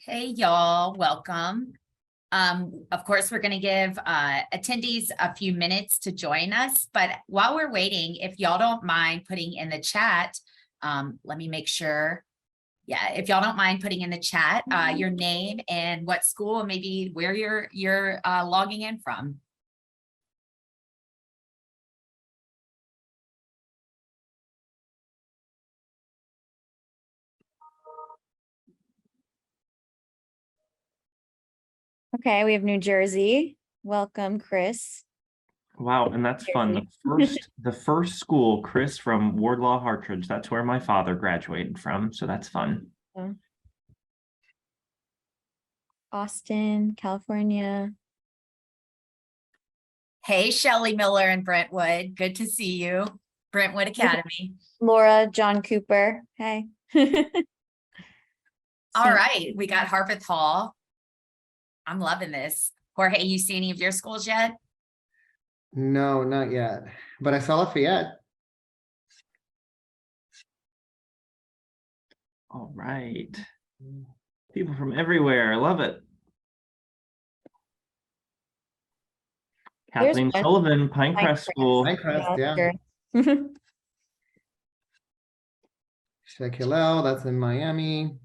Hey, y'all, welcome. Of course, we're going to give attendees a few minutes to join us, but while we're waiting, if y'all don't mind putting in the chat, let me make sure. Yeah, if y'all don't mind putting in the chat your name and what school and maybe where you're logging in from. Okay, we have New Jersey. Welcome, Chris. Wow, and that's fun. The first school, Chris from Wardlaw Hartridge. That's where my father graduated from, so that's fun. Austin, California. Hey, Shelly Miller and Brentwood. Good to see you. Brentwood Academy. Laura, John Cooper. Hey. All right, we got Harpeth Hall. I'm loving this. Jorge, you see any of your schools yet? No, not yet. But I saw Lafayette. All right. People from everywhere. I love it. Kathleen Sullivan, Pinecrest School. Pinecrest, yeah. Check Hillel, that's in Miami.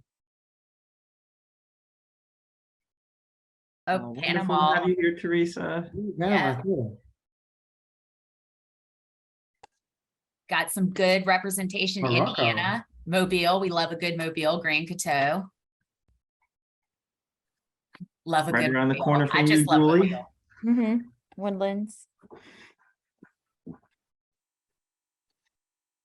Oh, Panama. To have you here, Teresa. Yeah. Cool. Got some good representation in Indiana. Mobile, we love a good Mobile. Grand Coteau. Love a right good around Mobile. the corner from I just you, love Julie. Woodlands.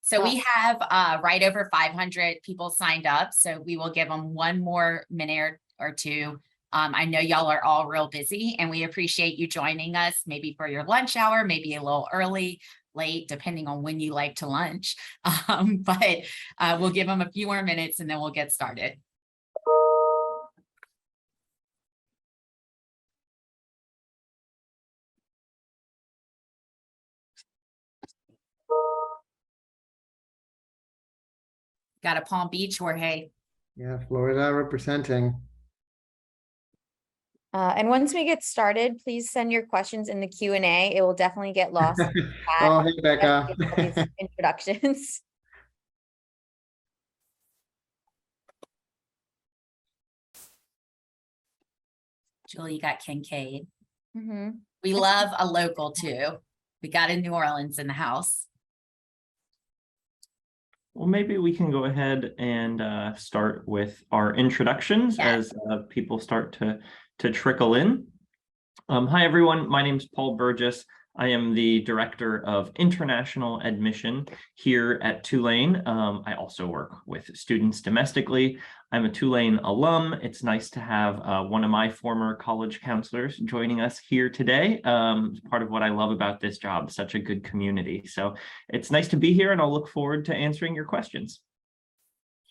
So we have right over 500 people signed up. So we will give them one more minute or two. I know y'all are all real busy and we appreciate you joining us maybe for your lunch hour, maybe a little early, late, depending on when you like to lunch. But we'll give them a few more minutes and then we'll get started. Got a Palm Beach, Jorge. Yeah, Florida representing. And once we get started, please send your questions in the Q&A. It will definitely get lost. Oh, hey, Becca. Introductions. Julie, you got Kincaid. We love a local too. We got a New Orleans in the house. Well, maybe we can go ahead and start with our introductions as people start to trickle in. Hi, everyone. My name is Paul Burgess. I am the Director of International Admission here at Tulane. I also work with students domestically. I'm a Tulane alum. It's nice to have one of my former college counselors joining us here today. Part of what I love about this job, such a good community. So it's nice to be here and I'll look forward to answering your questions.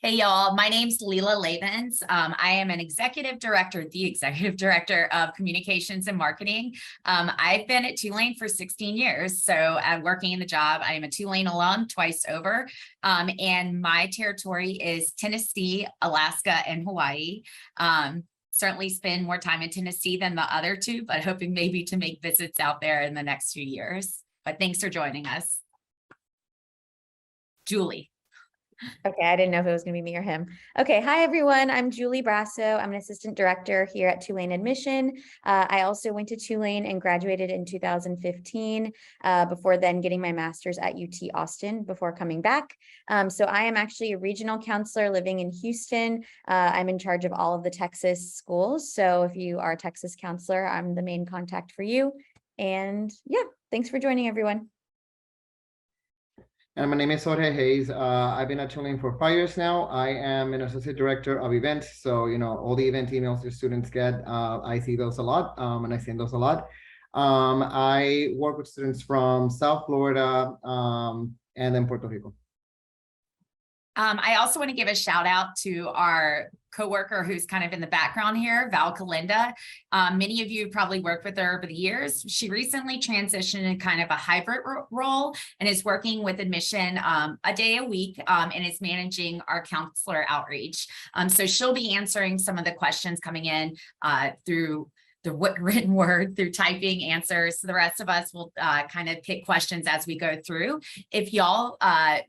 Hey, y'all. My name's Leela Lavens. I am the executive director of communications and marketing. I've been at Tulane for 16 years. So I'm working in the job. I am a Tulane alum twice over. And my territory is Tennessee, Alaska, and Hawaii. Certainly spend more time in Tennessee than the other two, but hoping maybe to make visits out there in the next few years. But thanks for joining us. Julie. Okay, I didn't know if it was going to be me or him. Okay, hi everyone. I'm Julie Brasso. I'm an assistant director here at Tulane Admission. I also went to Tulane and graduated in 2015, before then getting my master's at UT Austin before coming back. So I am actually a regional counselor living in Houston. I'm in charge of all of the Texas schools. So if you are a Texas counselor, I'm the main contact for you. And yeah, thanks for joining everyone. And my name is Jorge Hayes. I've been at Tulane for 5 years now. I am an associate director of events. So, all the event emails your students get, I see those a lot, and I send those a lot. I work with students from South Florida and then Puerto Rico. I also want to give a shout out to our coworker who's kind of in the background here, Val Kalinda. Many of you probably worked with her over the years. She recently transitioned in kind of a hybrid role and is working with admission a day a week and is managing our counselor outreach. So she'll be answering some of the questions coming in through the written word, through typing answers. So the rest of us will kind of pick questions as we go through. If y'all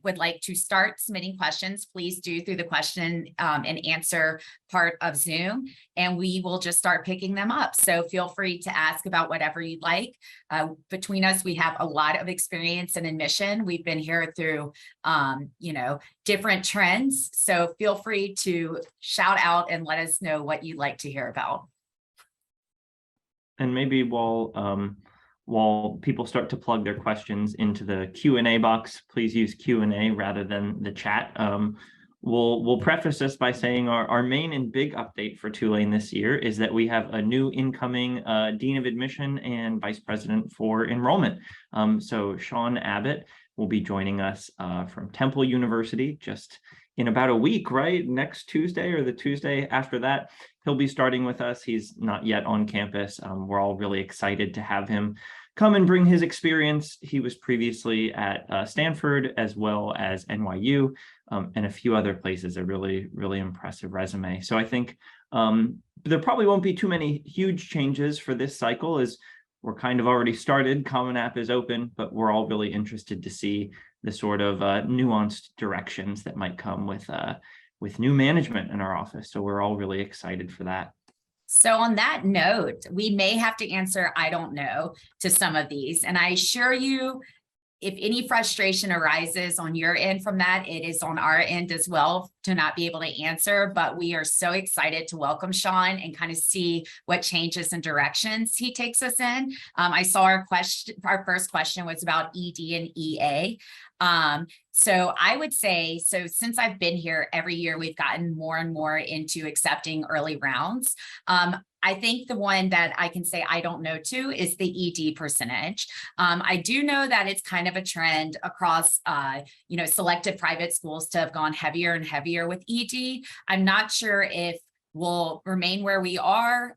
would like to start submitting questions, please do through the question and answer part of Zoom, and we will just start picking them up. So feel free to ask about whatever you'd like. Between us, we have a lot of experience in admission. We've been here through, different trends. So feel free to shout out and let us know what you'd like to hear about. And maybe while people start to plug their questions into the Q&A box, please use Q&A rather than the chat. We'll preface this by saying our main and big update for Tulane this year is that we have a new incoming Dean of Admission and Vice President for Enrollment. So Sean Abbott will be joining us from Temple University just in about a week, right? Next Tuesday or the Tuesday after that, he'll be starting with us. He's not yet on campus. We're all really excited to have him come and bring his experience. He was previously at Stanford as well as NYU and a few other places, a really, really impressive resume. So I think there probably won't be too many huge changes for this cycle as we're kind of already started. Common App is open, but we're all really interested to see the sort of nuanced directions that might come with new management in our office. So we're all really excited for that. So on that note, we may have to answer, I don't know, to some of these. And I assure you, if any frustration arises on your end from that, it is on our end as well to not be able to answer. But we are so excited to welcome Sean and kind of see what changes and directions he takes us in. I saw our first question was about ED and EA. So I would say, since I've been here every year, we've gotten more and more into accepting early rounds. I think the one that I can say I don't know to is the ED percentage. I do know that it's kind of a trend across, selected private schools to have gone heavier and heavier with ED. I'm not sure if we'll remain where we are,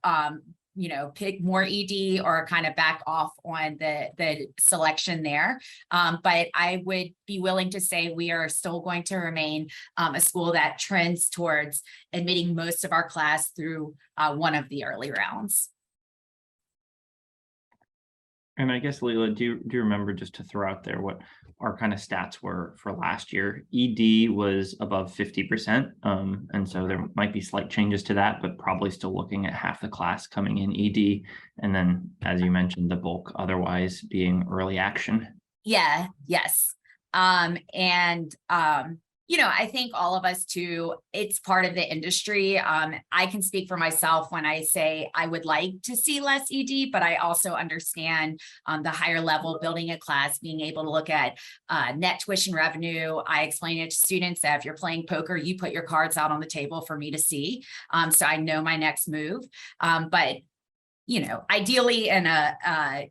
pick more ED or kind of back off on the selection there. But I would be willing to say we are still going to remain a school that trends towards admitting most of our class through one of the early rounds. And I guess, Leela, do you remember, just to throw out there, what our kind of stats were for last year? ED was above 50%. And so there might be slight changes to that, but probably still looking at half the class coming in ED. And then, as you mentioned, the bulk otherwise being early action. Yeah, yes. I think all of us too, it's part of the industry. I can speak for myself when I say I would like to see less ED, but I also understand the higher level building a class, being able to look at net tuition revenue. I explain it to students that if you're playing poker, you put your cards out on the table for me to see. So I know my next move. But ideally in a,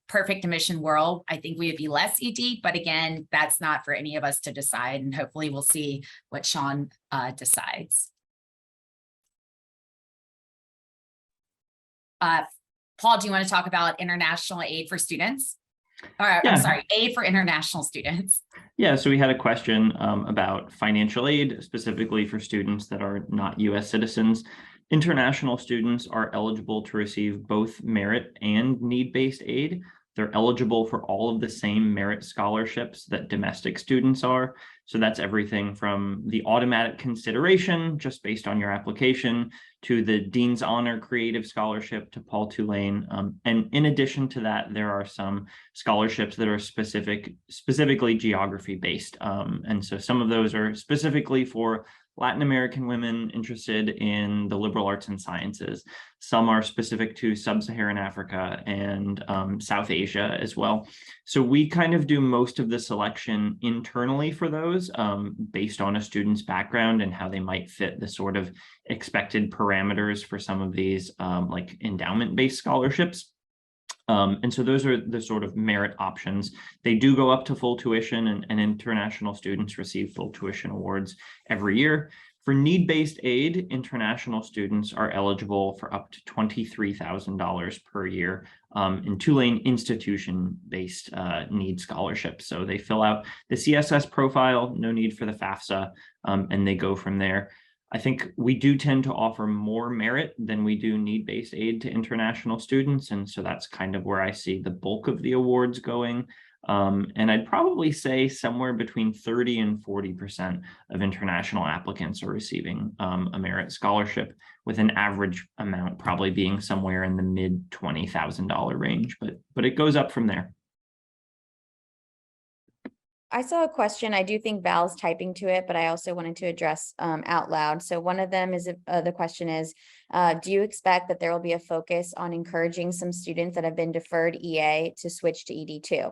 perfect admission world, I think we would be less ED, but again, that's not for any of us to decide. And hopefully we'll see what Sean decides. Paul, do you want to talk about international aid for students? Or, I'm sorry, aid for international students. Yeah, so we had a question about financial aid, specifically for students that are not U.S. citizens. International students are eligible to receive both merit and need-based aid. They're eligible for all of the same merit scholarships that domestic students are. So that's everything from the automatic consideration, just based on your application, to the Dean's Honor Creative Scholarship to Paul Tulane. And in addition to that, there are some scholarships that are specifically geography-based. And so some of those are specifically for Latin American women interested in the liberal arts and sciences. Some are specific to sub-Saharan Africa and South Asia as well. So we kind of do most of the selection internally for those based on a student's background and how they might fit the sort of expected parameters for some of these like endowment-based scholarships. And so those are the sort of merit options. They do go up to full tuition, and international students receive full tuition awards every year. For need-based aid, international students are eligible for up to $23,000 per year in Tulane institution-based need scholarships. So they fill out the CSS profile, no need for the FAFSA, and they go from there. I think we do tend to offer more merit than we do need-based aid to international students. And so that's kind of where I see the bulk of the awards going. And I'd probably say somewhere between 30 and 40% of international applicants are receiving a merit scholarship, with an average amount probably being somewhere in the mid $20,000 range, but it goes up from there. I saw a question. I do think Val's typing to it, but I also wanted to address out loud. So one of them is the question is, do you expect that there will be a focus on encouraging some students that have been deferred EA to switch to ED2?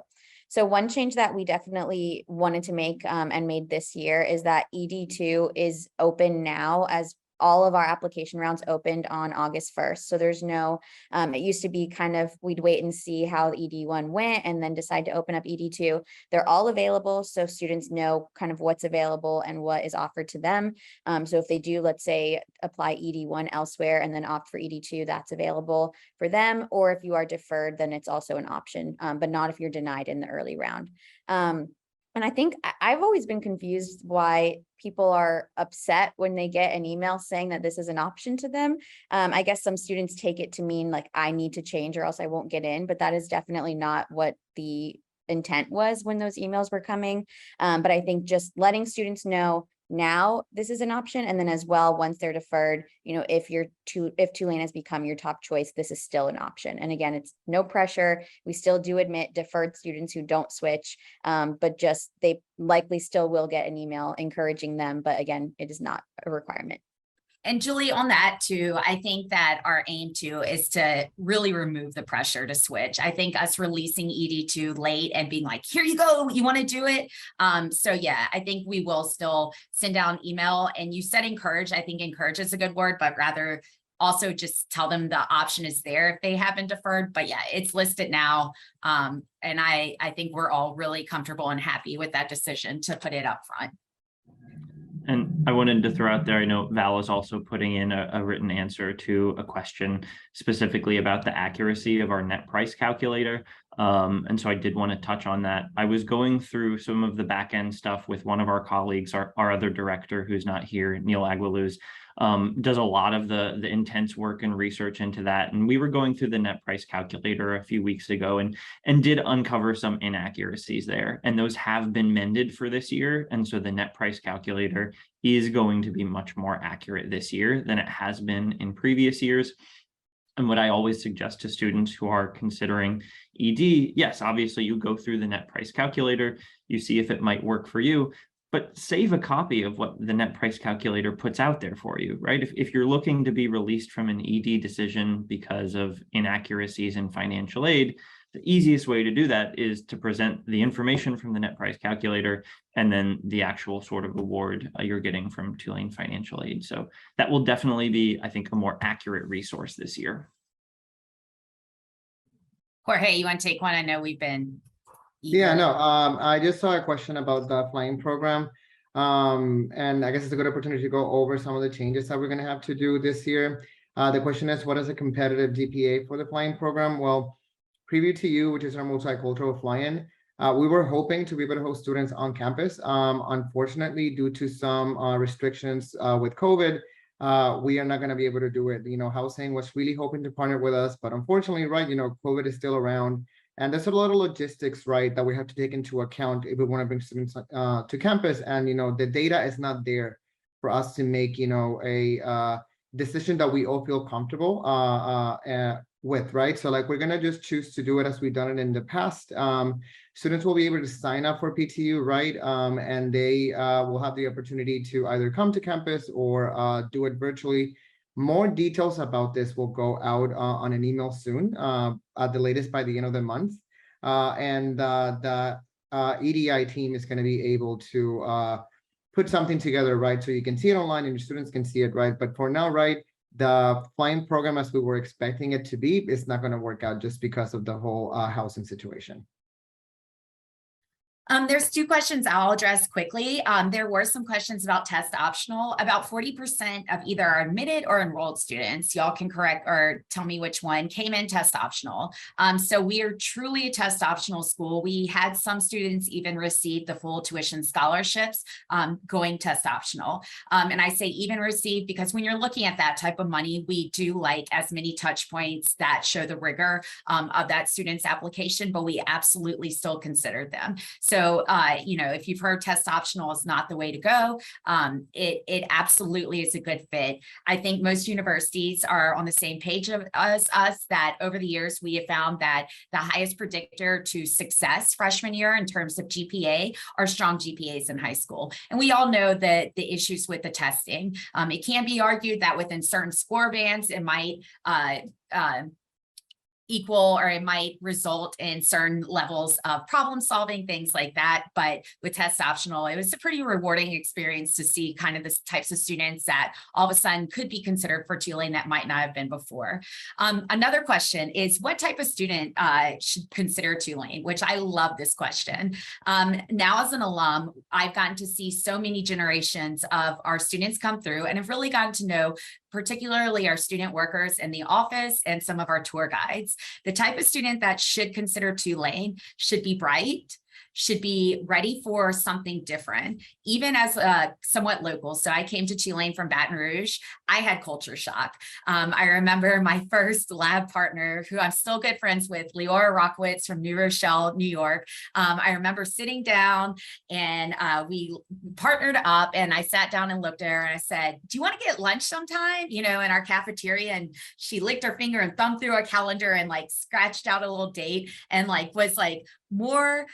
So one change that we definitely wanted to make and made this year is that ED2 is open now, as all of our application rounds opened on August 1st. So there's no, it used to be kind of, we'd wait and see how ED1 went and then decide to open up ED2. They're all available, so students know kind of what's available and what is offered to them. So if they do, let's say, apply ED1 elsewhere and then opt for ED2, that's available for them. Or if you are deferred, then it's also an option, but not if you're denied in the early round. And I think I've always been confused why people are upset when they get an email saying that this is an option to them. I guess some students take it to mean like, I need to change or else I won't get in, but that is definitely not what the intent was when those emails were coming. But I think just letting students know now this is an option, and then as well, once they're deferred, you know, if Tulane has become your top choice, this is still an option. And again, it's no pressure. We still do admit deferred students who don't switch, but just they likely still will get an email encouraging them. But again, it is not a requirement. And Julie, on that too, I think that our aim too is to really remove the pressure to switch. I think us releasing ED2 late and being like, here you go, you want to do it. So yeah, I think we will still send out an email. And you said encourage. I think encourage is a good word, but rather also just tell them the option is there if they haven't deferred. But yeah, it's listed now. And I think we're all really comfortable and happy with that decision to put it up front. And I wanted to throw out there, I know Val is also putting in a written answer to a question specifically about the accuracy of our net price calculator. And so I did want to touch on that. I was going through some of the back end stuff with one of our colleagues, our other director who's not here, Neil Aguiluz, does a lot of the intense work and research into that. And we were going through the net price calculator a few weeks ago and did uncover some inaccuracies there. And those have been mended for this year. And so the net price calculator is going to be much more accurate this year than it has been in previous years. And what I always suggest to students who are considering ED, yes, obviously you go through the net price calculator, you see if it might work for you, but save a copy of what the net price calculator puts out there for you, right? If you're looking to be released from an ED decision because of inaccuracies in financial aid, the easiest way to do that is to present the information from the net price calculator and then the actual sort of award you're getting from Tulane Financial Aid. So that will definitely be, I think, a more accurate resource this year. Jorge, you want to take one? I know we've been. Yeah, no, I just saw a question about the flying program. And I guess it's a good opportunity to go over some of the changes that we're going to have to do this year. The question is, what is a competitive GPA for the flying program? Well, Preview to You, which is our multicultural fly-in, we were hoping to be able to host students on campus. Unfortunately, due to some restrictions with COVID, we are not going to be able to do it. You know, Housing was really hoping to partner with us, but unfortunately, right, you know, COVID is still around. And there's a lot of logistics, right, that we have to take into account if we want to bring students to campus. And, you know, the data is not there for us to make, you know, a decision that we all feel comfortable with, right? So like, we're going to just choose to do it as we've done it in the past. Students will be able to sign up for PTU, right? And they will have the opportunity to either come to campus or do it virtually. More details about this will go out on an email soon, at the latest by the end of the month. And the EDI team is going to be able to put something together, right? So you can see it online and your students can see it, right? But for now, right, the flying program as we were expecting it to be is not going to work out just because of the whole housing situation. There's two questions I'll address quickly. There were some questions about test optional. About 40% of either our admitted or enrolled students, y'all can correct or tell me which one, came in test optional. So we are truly a test optional school. We had some students even receive the full tuition scholarships going test optional. And I say even receive because when you're looking at that type of money, we do like as many touch points that show the rigor of that student's application, but we absolutely still consider them. So, you know, if you've heard test optional is not the way to go, it absolutely is a good fit. I think most universities are on the same page as us that over the years, we have found that the highest predictor to success freshman year in terms of GPA are strong GPAs in high school. And we all know that the issues with the testing, it can be argued that within certain score bands, it might equal or it might result in certain levels of problem solving, things like that. But with test optional, it was a pretty rewarding experience to see kind of the types of students that all of a sudden could be considered for Tulane that might not have been before. Another question is what type of student should consider Tulane, which I love this question. Now as an alum, I've gotten to see so many generations of our students come through and have really gotten to know particularly our student workers in the office and some of our tour guides. The type of student that should consider Tulane should be bright, should be ready for something different, even as somewhat local. So I came to Tulane from Baton Rouge. I had culture shock. I remember my first lab partner, who I'm still good friends with, Leora Rockowitz from New Rochelle, New York. I remember sitting down and we partnered up and I sat down and looked at her and I said, do you want to get lunch sometime, you know, in our cafeteria? And she licked her finger and thumbed through a calendar and like scratched out a little date and like was like more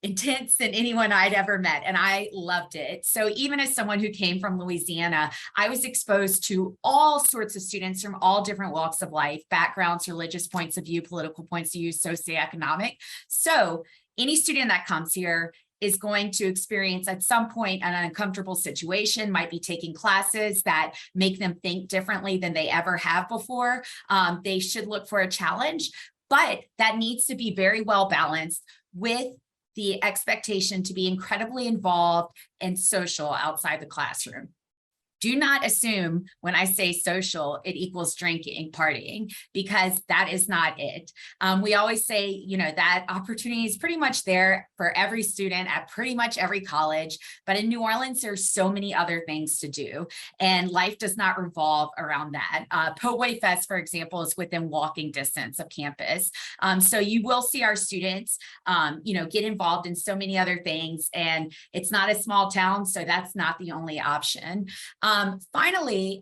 intense than anyone I'd ever met. And I loved it. So even as someone who came from Louisiana, I was exposed to all sorts of students from all different walks of life, backgrounds, religious points of view, political points of view, socioeconomic. So any student that comes here is going to experience at some point an uncomfortable situation, might be taking classes that make them think differently than they ever have before. They should look for a challenge, but that needs to be very well balanced with the expectation to be incredibly involved and social outside the classroom. Do not assume when I say social, it equals drinking, partying, because that is not it. We always say, you know, that opportunity is pretty much there for every student at pretty much every college. But in New Orleans, there's so many other things to do, and life does not revolve around that. Po'Boy Fest, for example, is within walking distance of campus. So you will see our students, you know, get involved in so many other things, and it's not a small town, so that's not the only option. Finally,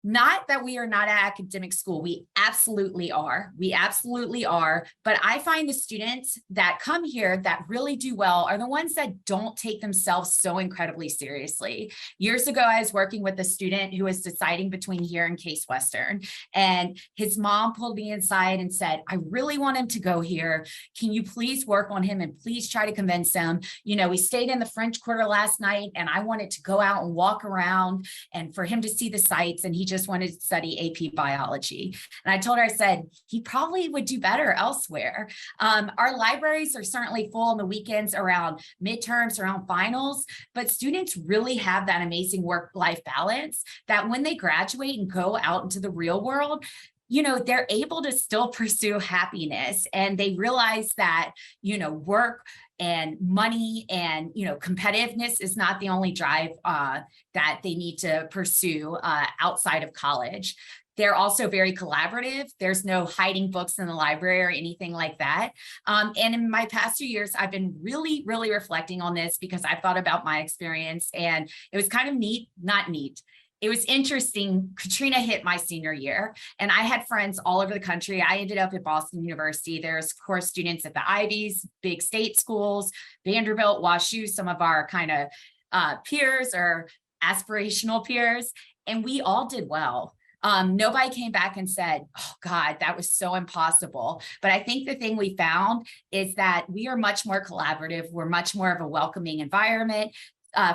not that we are not an academic school. We absolutely are. We absolutely are. But I find the students that come here that really do well are the ones that don't take themselves so incredibly seriously. Years ago, I was working with a student who was deciding between here and Case Western. And his mom pulled me inside and said, I really want him to go here. Can you please work on him and please try to convince him? You know, we stayed in the French Quarter last night and I wanted to go out and walk around and for him to see the sights, and he just wanted to study AP biology. And I told her, I said, he probably would do better elsewhere. Our libraries are certainly full on the weekends around midterms, around finals, but students really have that amazing work-life balance that when they graduate and go out into the real world, you know, they're able to still pursue happiness, and they realize that, you know, work and money and, you know, competitiveness is not the only drive that they need to pursue outside of college. They're also very collaborative. There's no hiding books in the library or anything like that. And in my past few years, I've been really, really reflecting on this because I've thought about my experience, and it was kind of neat, not neat. It was interesting. Katrina hit my senior year and I had friends all over the country. I ended up at Boston University. There's of course students at the Ivies, big state schools, Vanderbilt, WashU, some of our kind of peers or aspirational peers. And we all did well. Nobody came back and said, oh God, that was so impossible. But I think the thing we found is that we are much more collaborative. We're much more of a welcoming environment.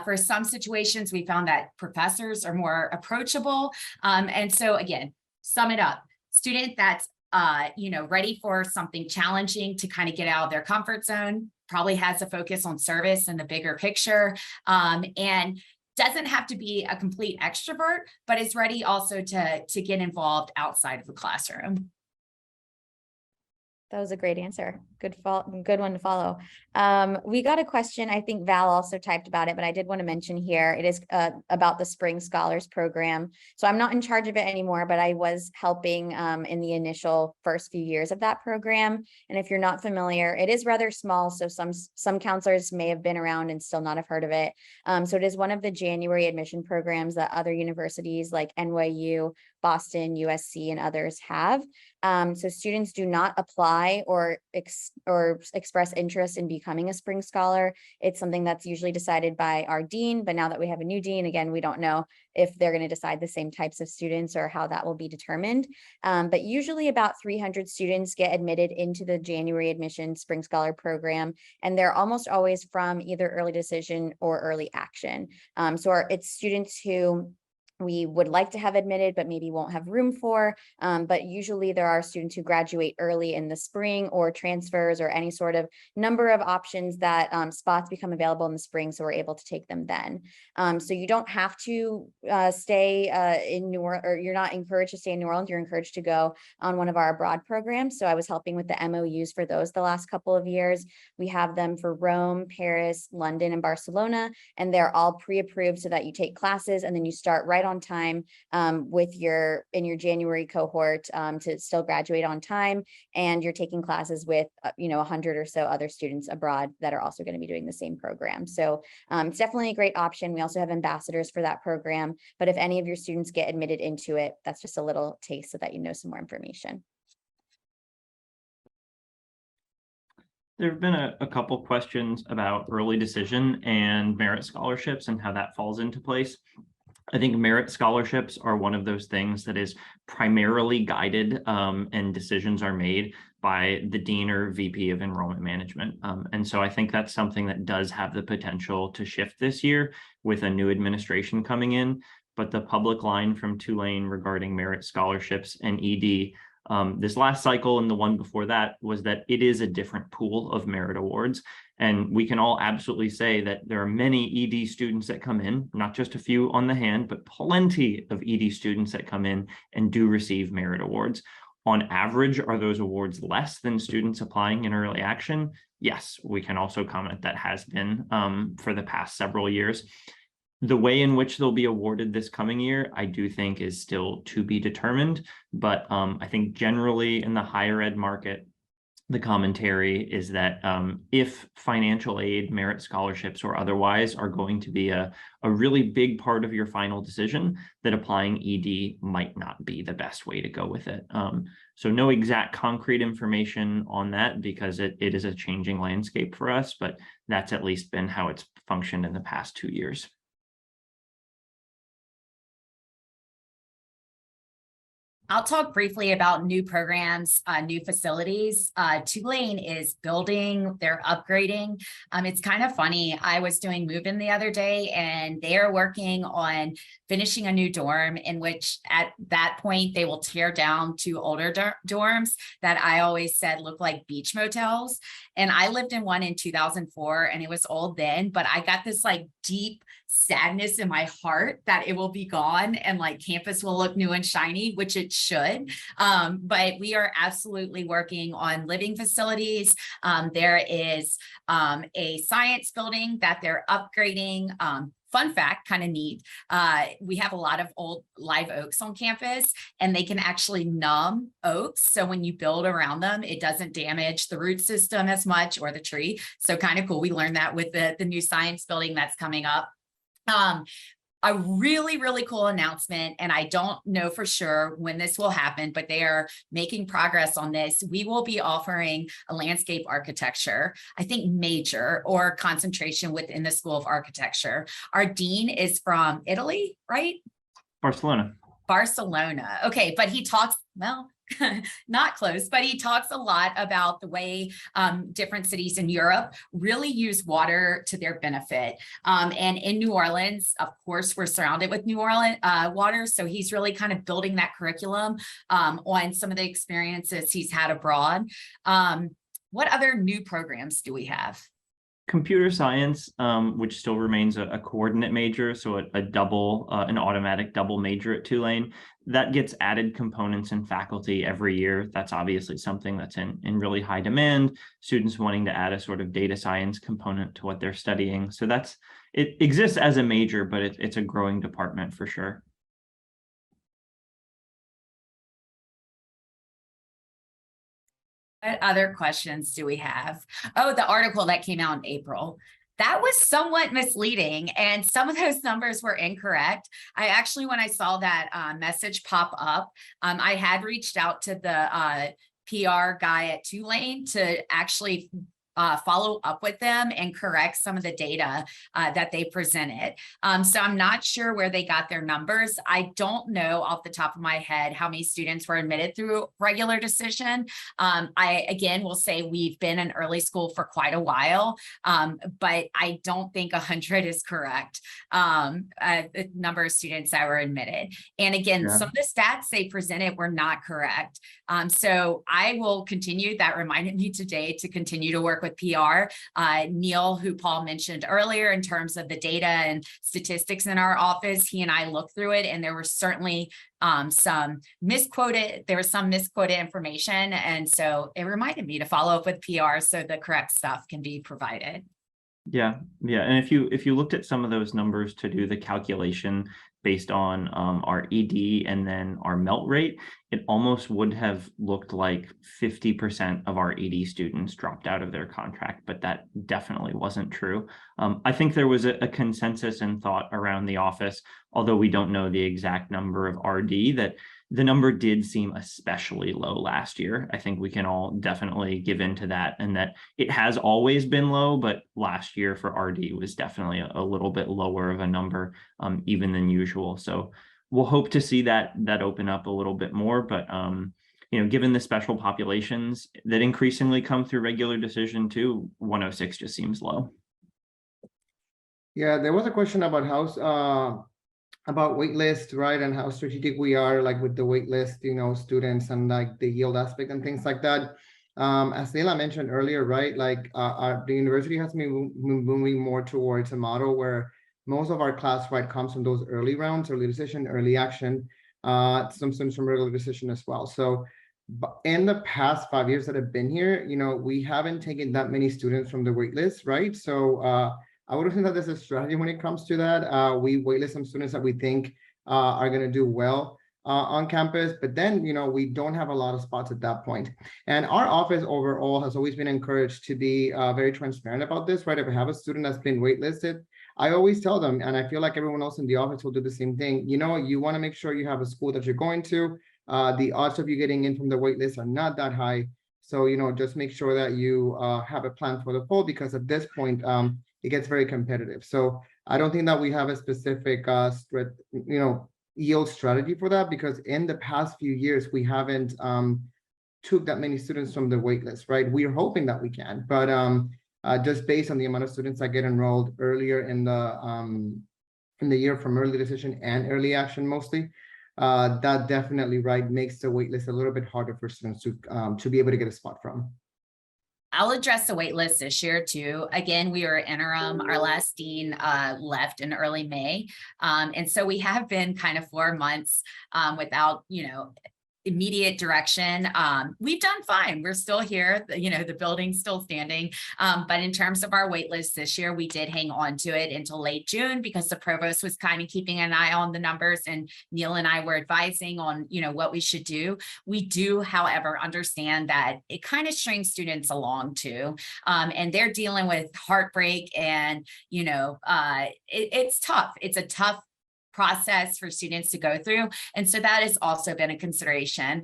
For some situations, we found that professors are more approachable. And so again, sum it up, student that's ready for something challenging to kind of get out of their comfort zone, probably has a focus on service and the bigger picture, and doesn't have to be a complete extrovert, but is ready also to get involved outside of the classroom. That was a great answer. Good one to follow. We got a question. I think Val also typed about it, but I did want to mention here. It is about the Spring Scholars Program. So I'm not in charge of it anymore, but I was helping in the initial first few years of that program. And if you're not familiar, it is rather small. So some counselors may have been around and still not have heard of it. So it is one of the January admission programs that other universities like NYU, Boston, USC, and others have. So students do not apply or express interest in becoming a Spring Scholar. It's something that's usually decided by our dean, but now that we have a new dean, again, we don't know if they're going to decide the same types of students or how that will be determined. But usually about 300 students get admitted into the January admission Spring Scholar program, and they're almost always from either early decision or early action. It's students who we would like to have admitted, but maybe won't have room for. But usually there are students who graduate early in the spring or transfers or any sort of number of options that spots become available in the spring. So we're able to take them then. So you don't have to stay in New Orleans, or you're not encouraged to stay in New Orleans. You're encouraged to go on one of our abroad programs. So I was helping with the MOUs for those the last couple of years. We have them for Rome, Paris, London, and Barcelona, and they're all pre-approved so that you take classes and then you start right on time in your January cohort to still graduate on time, and you're taking classes with 100 or so other students abroad that are also going to be doing the same program. So it's definitely a great option. We also have ambassadors for that program, but if any of your students get admitted into it, that's just a little taste so that you know some more information. There have been a couple questions about early decision and merit scholarships and how that falls into place. I think merit scholarships are one of those things that is primarily guided and decisions are made by the dean or VP of enrollment management. And so I think that's something that does have the potential to shift this year with a new administration coming in. But the public line from Tulane regarding merit scholarships and ED this last cycle and the one before that was that it is a different pool of merit awards. And we can all absolutely say that there are many ED students that come in, not just a few on the hand, but plenty of ED students that come in and do receive merit awards. On average, are those awards less than students applying in early action? Yes, we can also comment that has been for the past several years. The way in which they'll be awarded this coming year, I do think is still to be determined. But I think generally in the higher ed market, the commentary is that if financial aid, merit scholarships, or otherwise are going to be a really big part of your final decision, that applying ED might not be the best way to go with it. So no exact concrete information on that because it is a changing landscape for us, but that's at least been how it's functioned in the past 2 years. I'll talk briefly about new programs, new facilities. Tulane is building, they're upgrading. It's kind of funny. I was doing move-in the other day and they're working on finishing a new dorm in which at that point they will tear down 2 older dorms that I always said look like beach motels. And I lived in one in 2004 and it was old then, but I got this like deep sadness in my heart that it will be gone and like campus will look new and shiny, which it should. But we are absolutely working on living facilities. There is a science building that they're upgrading. Fun fact, kind of neat. We have a lot of old live oaks on campus and they can actually numb oaks. So when you build around them, it doesn't damage the root system as much or the tree. So kind of cool. We learned that with the new science building that's coming up. A really, really cool announcement, and I don't know for sure when this will happen, but they are making progress on this. We will be offering a landscape architecture, I think major or concentration within the School of Architecture. Our dean is from Italy, right? Barcelona. Barcelona. Okay, but he talks, well, not close, but he talks a lot about the way different cities in Europe really use water to their benefit. And in New Orleans, of course, we're surrounded with New Orleans water. So he's really kind of building that curriculum on some of the experiences he's had abroad. What other new programs do we have? Computer science, which still remains a coordinate major, so a double, an automatic double major at Tulane, that gets added components and faculty every year. That's obviously something that's in really high demand, students wanting to add a sort of data science component to what they're studying. So it exists as a major, but it's a growing department for sure. What other questions do we have? Oh, the article that came out in April. That was somewhat misleading, and some of those numbers were incorrect. I actually, when I saw that message pop up, I had reached out to the PR guy at Tulane to actually follow up with them and correct some of the data that they presented. So I'm not sure where they got their numbers. I don't know off the top of my head how many students were admitted through regular decision. I, again, will say we've been in early school for quite a while, but I don't think 100 is correct. The number of students that were admitted. And again, some of the stats they presented were not correct. So I will continue, that reminded me today to continue to work with PR. Neil, who Paul mentioned earlier, in terms of the data and statistics in our office, he and I looked through it, and there were certainly some misquoted information. And so it reminded me to follow up with PR so the correct stuff can be provided. Yeah. And if you looked at some of those numbers to do the calculation based on our ED and then our melt rate, it almost would have looked like 50% of our ED students dropped out of their contract, but that definitely wasn't true. I think there was a consensus and thought around the office, although we don't know the exact number of RD, that the number did seem especially low last year. I think we can all definitely give into that, and that it has always been low, but last year for RD was definitely a little bit lower of a number, even than usual. So we'll hope to see that open up a little bit more, but given the special populations that increasingly come through regular decision too, 106 just seems low. Yeah, there was a question about how about wait list, right, and how strategic we are, like with the wait list, students and like the yield aspect and things like that. As Leila mentioned earlier, right, like the university has been moving more towards a model where most of our class, right, comes from those early rounds, early decision, early action, some students from regular decision as well. So in the past 5 years that I've been here, we haven't taken that many students from the wait list, right? So I would think that there's a strategy when it comes to that. We waitlist some students that we think are going to do well on campus, but then, we don't have a lot of spots at that point. And our office overall has always been encouraged to be very transparent about this, right? If I have a student that's been waitlisted, I always tell them, and I feel like everyone else in the office will do the same thing. You want to make sure you have a school that you're going to. The odds of you getting in from the waitlist are not that high. So, just make sure that you have a plan for the fall, because at this point, it gets very competitive. So I don't think that we have a specific, yield strategy for that, because in the past few years, we haven't took that many students from the waitlist, right? We're hoping that we can, but just based on the amount of students that get enrolled earlier in the year from early decision and early action mostly, that definitely, right, makes the waitlist a little bit harder for students to be able to get a spot from. I'll address the wait list this year too. Again, we were interim. Our last dean left in early May. And so we have been kind of 4 months without, immediate direction. We've done fine. We're still here. The building's still standing. But in terms of our wait list this year, we did hang on to it until late June because the provost was kind of keeping an eye on the numbers, and Neil and I were advising on, what we should do. We do, however, understand that it kind of strings students along too. And they're dealing with heartbreak, and, it's tough. It's a tough process for students to go through. And so that has also been a consideration,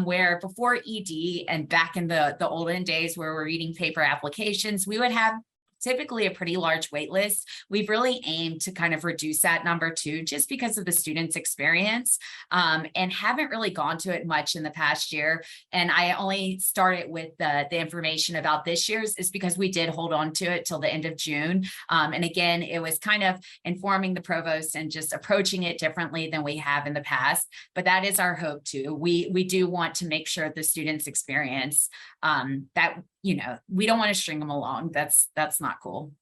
where before ED and back in the olden days where we're reading paper applications, we would have typically a pretty large wait list. We've really aimed to kind of reduce that number too, just because of the students' experience, and haven't really gone to it much in the past year. And I only started with the information about this year's is because we did hold on to it till the end of June. And again, it was kind of informing the provost and just approaching it differently than we have in the past. But that is our hope too. We do want to make sure the students experience that, you know, we don't want to string them along. That's not cool.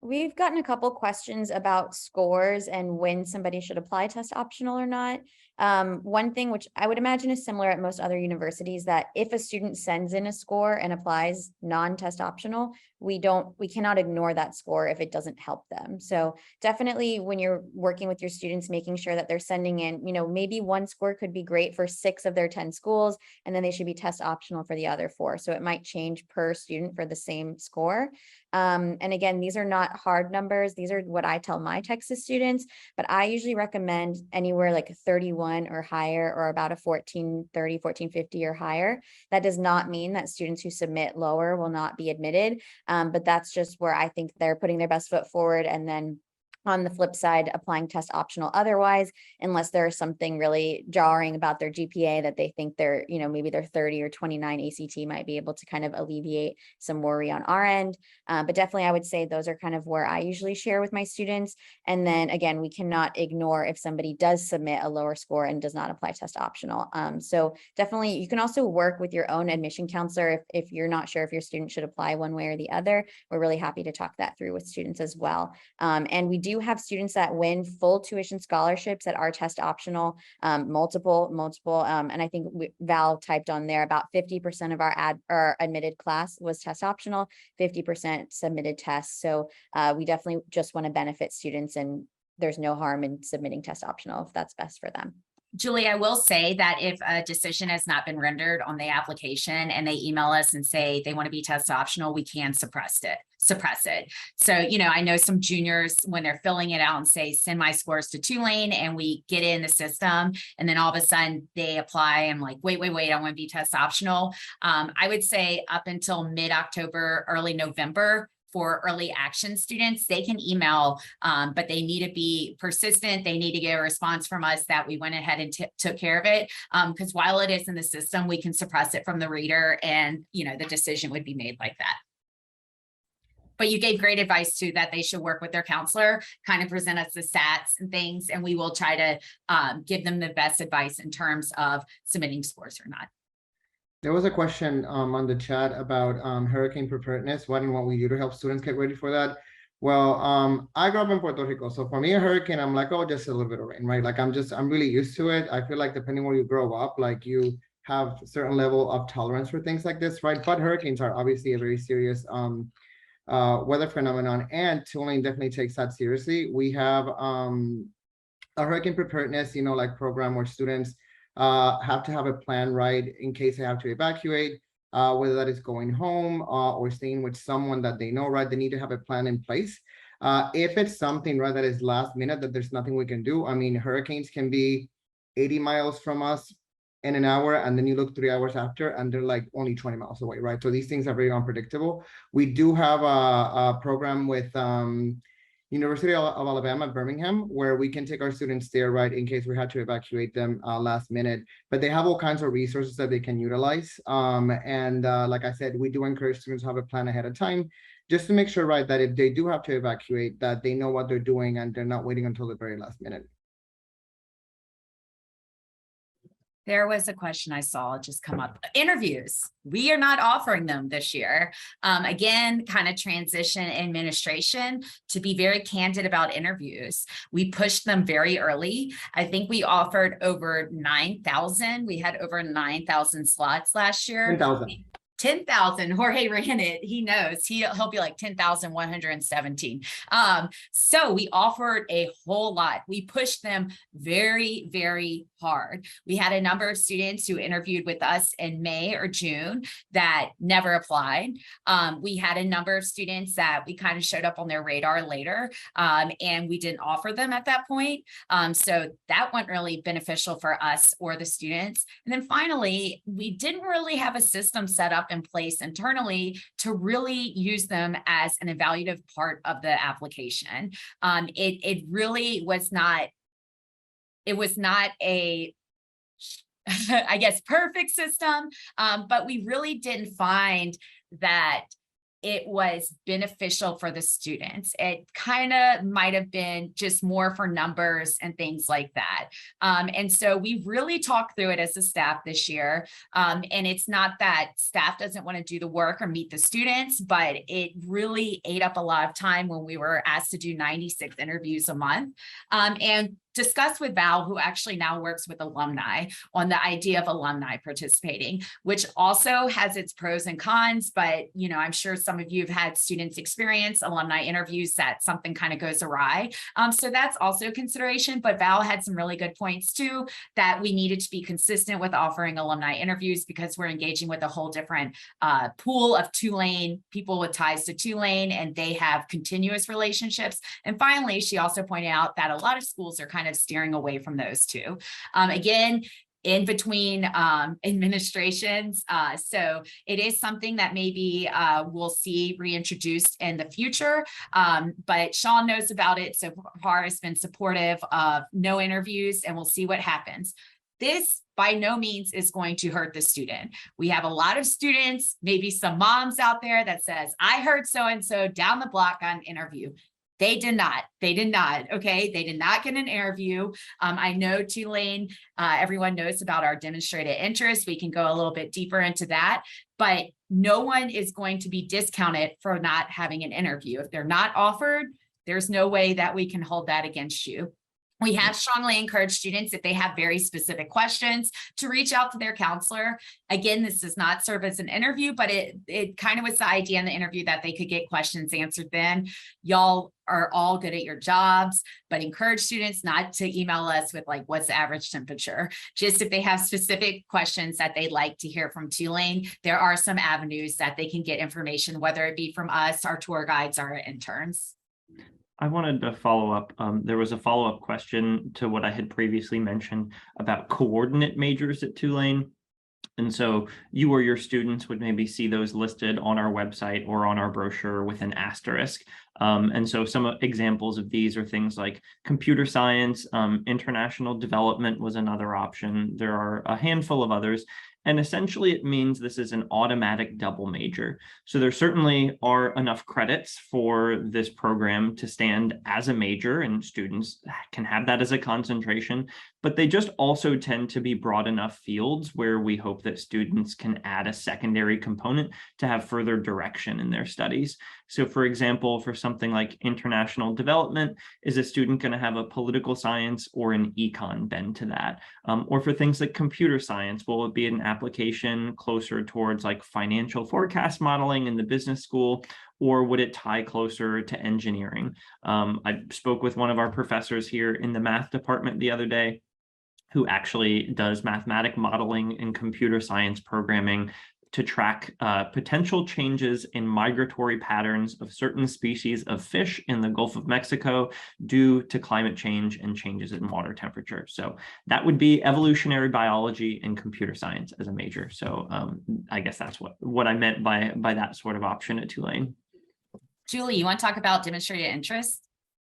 We've gotten a couple questions about scores and when somebody should apply test optional or not. One thing which I would imagine is similar at most other universities, that if a student sends in a score and applies non-test optional, we cannot ignore that score if it doesn't help them. So definitely when you're working with your students, making sure that they're sending in, you know, maybe one score could be great for 6 of their 10 schools, and then they should be test optional for the other 4. So it might change per student for the same score. And again, these are not hard numbers. These are what I tell my Texas students, but I usually recommend anywhere like a 31 or higher, or about a 1430, 1450 or higher. That does not mean that students who submit lower will not be admitted. But that's just where I think they're putting their best foot forward. And then on the flip side, applying test optional otherwise, unless there's something really jarring about their GPA that they think they're, you know, maybe their 30 or 29 ACT might be able to kind of alleviate some worry on our end. But definitely I would say those are kind of where I usually share with my students. And then again, we cannot ignore if somebody does submit a lower score and does not apply test optional. So definitely you can also work with your own admission counselor if you're not sure if your student should apply one way or the other. We're really happy to talk that through with students as well. And we do have students that win full tuition scholarships that are test optional, multiple, and I think Val typed on there about 50% of our admitted class was test optional, 50% submitted tests. So we definitely just want to benefit students, and there's no harm in submitting test optional if that's best for them. Julie, I will say that if a decision has not been rendered on the application and they email us and say they want to be test optional, we can suppress it. So, you know, I know some juniors when they're filling it out and say, send my scores to Tulane, and we get in the system and then all of a sudden they apply. I'm like, wait, I want to be test optional. I would say up until mid-October, early November, for early action students, they can email, but they need to be persistent. They need to get a response from us that we went ahead and took care of it. Because while it is in the system, we can suppress it from the reader, and you know the decision would be made like that. But you gave great advice too, that they should work with their counselor, kind of present us the stats and things, and we will try to give them the best advice in terms of submitting scores or not. There was a question on the chat about hurricane preparedness. What and what we do to help students get ready for that. Well, I grew up in Puerto Rico, so for me a hurricane, I'm like, oh, just a little bit of rain, right? Like I'm really used to it. I feel like depending where you grow up, like you have a certain level of tolerance for things like this, right? But hurricanes are obviously a very serious weather phenomenon, and Tulane definitely takes that seriously. We have a hurricane preparedness, you know, like program where students have to have a plan, right, in case they have to evacuate, whether that is going home or staying with someone that they know, right? They need to have a plan in place. If it's something, right, that is last minute, that there's nothing we can do. I mean, hurricanes can be 80 miles from us in an hour, and then you look 3 hours after and they're like only 20 miles away, right? So these things are very unpredictable. We do have a program with University of Alabama, Birmingham, where we can take our students there, right, in case we had to evacuate them last minute. But they have all kinds of resources that they can utilize. Like I said, we do encourage students to have a plan ahead of time, just to make sure, right, that if they do have to evacuate, that they know what they're doing and they're not waiting until the very last minute. There was a question I saw just come up. Interviews. We are not offering them this year. Again, kind of transition administration to be very candid about interviews. We pushed them very early. I think we offered over 9,000. We had over 9,000 slots last year. 10,000. 10,000. Jorge ran it. He knows. He'll be like 10,117. So we offered a whole lot. We pushed them very, very hard. We had a number of students who interviewed with us in May or June that never applied. We had a number of students that we kind of showed up on their radar later, and we didn't offer them at that point. So that wasn't really beneficial for us or the students. And then finally, we didn't really have a system set up up in place internally to really use them as an evaluative part of the application. It really was not, it was not a I guess, perfect system, but we really didn't find that it was beneficial for the students. It kind of might have been just more for numbers and things like that. And so we really talked through it as a staff this year. And it's not that staff doesn't want to do the work or meet the students, but it really ate up a lot of time when we were asked to do 96 interviews a month. And discuss with Val, who actually now works with alumni, on the idea of alumni participating, which also has its pros and cons. But, you know, I'm sure some of you have had students experience alumni interviews that something kind of goes awry. So that's also a consideration. But Val had some really good points too, that we needed to be consistent with offering alumni interviews because we're engaging with a whole different pool of Tulane people with ties to Tulane, and they have continuous relationships. And finally, she also pointed out that a lot of schools are kind of steering away from those two. Again, in between administrations. So it is something that maybe we'll see reintroduced in the future. But Sean knows about it so far, has been supportive of no interviews, and we'll see what happens. This by no means is going to hurt the student. We have a lot of students, maybe some moms out there that says, I heard so-and-so down the block on interview. They did not. Okay. They did not get an interview. I know Tulane, everyone knows about our demonstrated interest. We can go a little bit deeper into that, but no one is going to be discounted for not having an interview. If they're not offered, there's no way that we can hold that against you. We have strongly encouraged students, if they have very specific questions, to reach out to their counselor. Again, this does not serve as an interview, but it kind of was the idea in the interview that they could get questions answered then. Y'all are all good at your jobs, but encourage students not to email us with like, what's the average temperature? Just if they have specific questions that they'd like to hear from Tulane, there are some avenues that they can get information, whether it be from us, our tour guides, our interns. I wanted to follow up. There was a follow-up question to what I had previously mentioned about coordinate majors at Tulane. And so you or your students would maybe see those listed on our website or on our brochure with an asterisk. And so some examples of these are things like computer science, international development was another option. There are a handful of others. And essentially it means this is an automatic double major. So there certainly are enough credits for this program to stand as a major, and students can have that as a concentration, but they just also tend to be broad enough fields where we hope that students can add a secondary component to have further direction in their studies. So for example, for something like international development, is a student going to have a political science or an econ bend to that? Or for things like computer science, will it be an application closer towards like financial forecast modeling in the business school, or would it tie closer to engineering? I spoke with one of our professors here in the math department the other day, who actually does mathematic modeling and computer science programming to track potential changes in migratory patterns of certain species of fish in the Gulf of Mexico due to climate change and changes in water temperature. So that would be evolutionary biology and computer science as a major. So I guess that's what I meant by that sort of option at Tulane. Julie, you want to talk about demonstrated interest?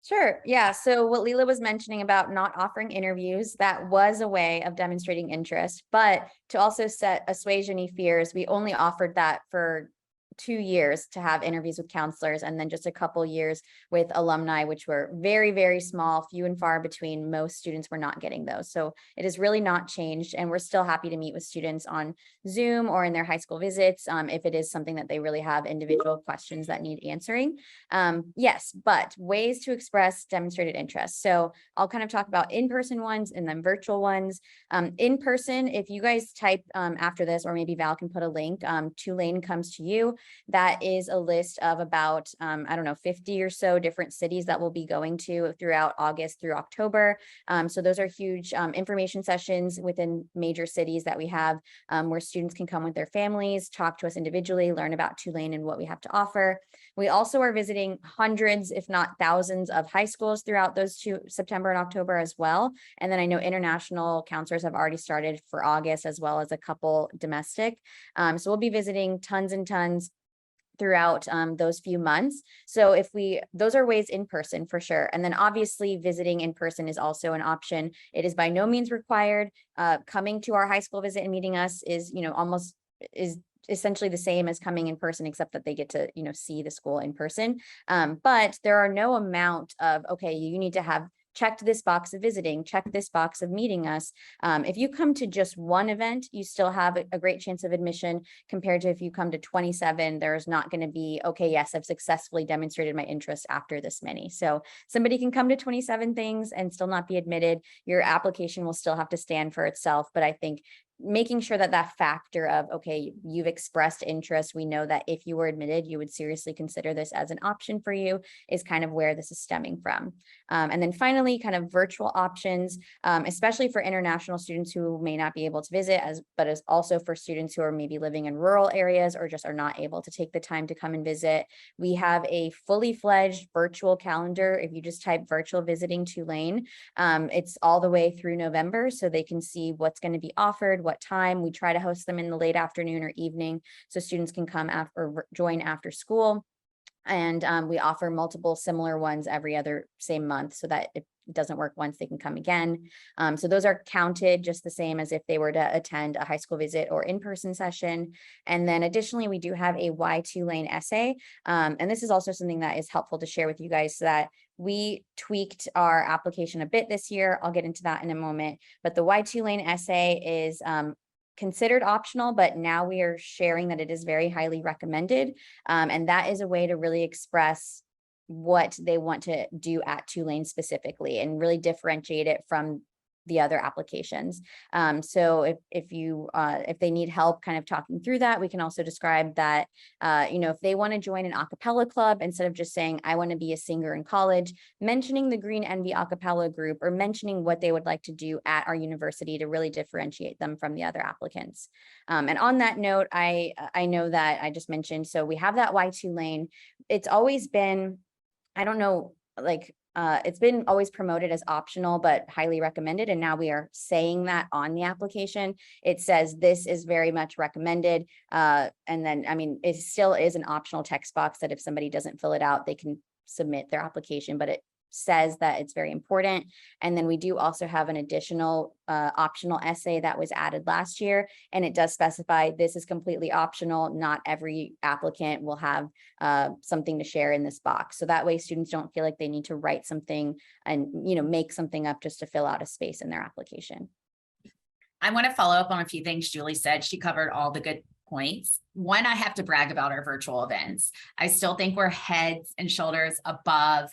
Sure. Yeah. So what Leela was mentioning about not offering interviews, that was a way of demonstrating interest, but to also assuage any fears, we only offered that for 2 years to have interviews with counselors, and then just a couple years with alumni, which were very, very small, few and far between. Most students were not getting those. So it has really not changed. And we're still happy to meet with students on Zoom or in their high school visits if it is something that they really have individual questions that need answering. Yes, but ways to express demonstrated interest. So I'll kind of talk about in-person ones and then virtual ones. In person, if you guys type after this, or maybe Val can put a link, Tulane Comes to You. That is a list of about, I don't know, 50 or so different cities that we'll be going to throughout August through October. So those are huge information sessions within major cities that we have, where students can come with their families, talk to us individually, learn about Tulane and what we have to offer. We also are visiting hundreds, if not thousands, of high schools throughout those 2 September and October as well. And then I know international counselors have already started for August, as well as a couple domestic. So we'll be visiting tons and tons throughout those few months. So those are ways in person for sure. And then obviously visiting in person is also an option. It is by no means required. Coming to our high school visit and meeting us is, is essentially the same as coming in person, except that they get to, see the school in person. But there are no amount of, okay, you need to have checked this box of visiting, check this box of meeting us. If you come to just one event, you still have a great chance of admission, compared to if you come to 27, there's not going to be, okay, yes, I've successfully demonstrated my interest after this many. So somebody can come to 27 things and still not be admitted. Your application will still have to stand for itself. But I think making sure that factor of, okay, you've expressed interest, we know that if you were admitted, you would seriously consider this as an option for you, is kind of where this is stemming from. And then finally, kind of virtual options, especially for international students who may not be able to visit, but as also for students who are maybe living in rural areas or just are not able to take the time to come and visit. We have a fully fledged virtual calendar. If you just type virtual visiting Tulane, it's all the way through November, so they can see what's going to be offered, what time. We try to host them in the late afternoon or evening, so students can come after or join after school. And we offer multiple similar ones every other same month, so that if it doesn't work once, they can come again. So those are counted just the same as if they were to attend a high school visit or in-person session. And then additionally, we do have a Why Tulane essay. And this is also something that is helpful to share with you guys, so that we tweaked our application a bit this year. I'll get into that in a moment. But the Why Tulane essay is considered optional, but now we are sharing that it is very highly recommended. And that is a way to really express what they want to do at Tulane specifically, and really differentiate it from the other applications. So if they need help kind of talking through that, we can also describe that, if they want to join an a cappella club, instead of just saying, I want to be a singer in college, mentioning the Green Envy a cappella group, or mentioning what they would like to do at our university to really differentiate them from the other applicants. And on that note, I know that I just mentioned, so we have that Why Tulane. It's always been, I don't know, it's been always promoted as optional, but highly recommended. And now we are saying that on the application. It says this is very much recommended. And then, it still is an optional text box that if somebody doesn't fill it out, they can submit their application, but it says that it's very important. And then we do also have an additional optional essay that was added last year, and it does specify this is completely optional. Not every applicant will have something to share in this box. So that way students don't feel like they need to write something and make something up just to fill out a space in their application. I want to follow up on a few things Julie said. She covered all the good points. One, I have to brag about our virtual events. I still think we're heads and shoulders above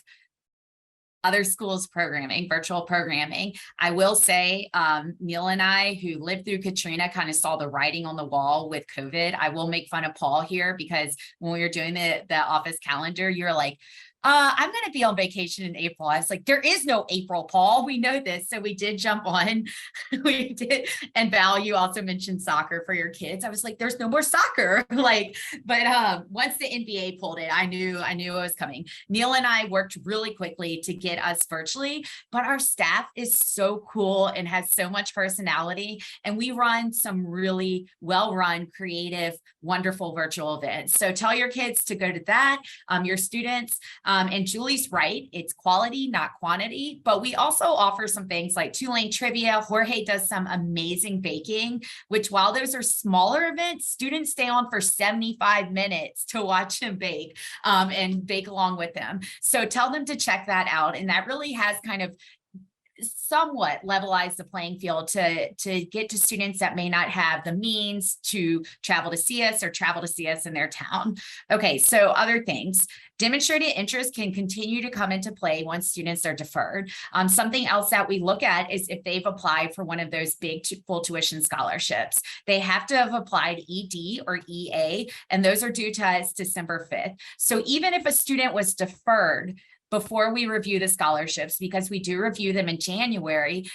other schools programming, virtual programming. I will say, Neil and I, who lived through Katrina, kind of saw the writing on the wall with COVID. I will make fun of Paul here, because when we were doing the office calendar, you're like, I'm going to be on vacation in April. I was like, there is no April, Paul. We know this. So we did jump on. We did. And Val, you also mentioned soccer for your kids. I was like, there's no more soccer. But once the NBA pulled it, I knew it was coming. Neil and I worked really quickly to get us virtually, but our staff is so cool and has so much personality. And we run some really well-run, creative, wonderful virtual events. So tell your kids to go to that, your students. And Julie's right, it's quality, not quantity, but we also offer some things like Tulane Trivia. Jorge does some amazing baking, which while those are smaller events, students stay on for 75 minutes to watch him bake and bake along with them. So tell them to check that out. And that really has kind of somewhat levelize the playing field to get to students that may not have the means to travel to see us or travel to see us in their town. Okay, so other things. Demonstrated interest can continue to come into play once students are deferred. Something else that we look at is if they've applied for one of those big full tuition scholarships. They have to have applied ED or EA, and those are due to us December 5th. So even if a student was deferred before we review the scholarships, because we do review them in January,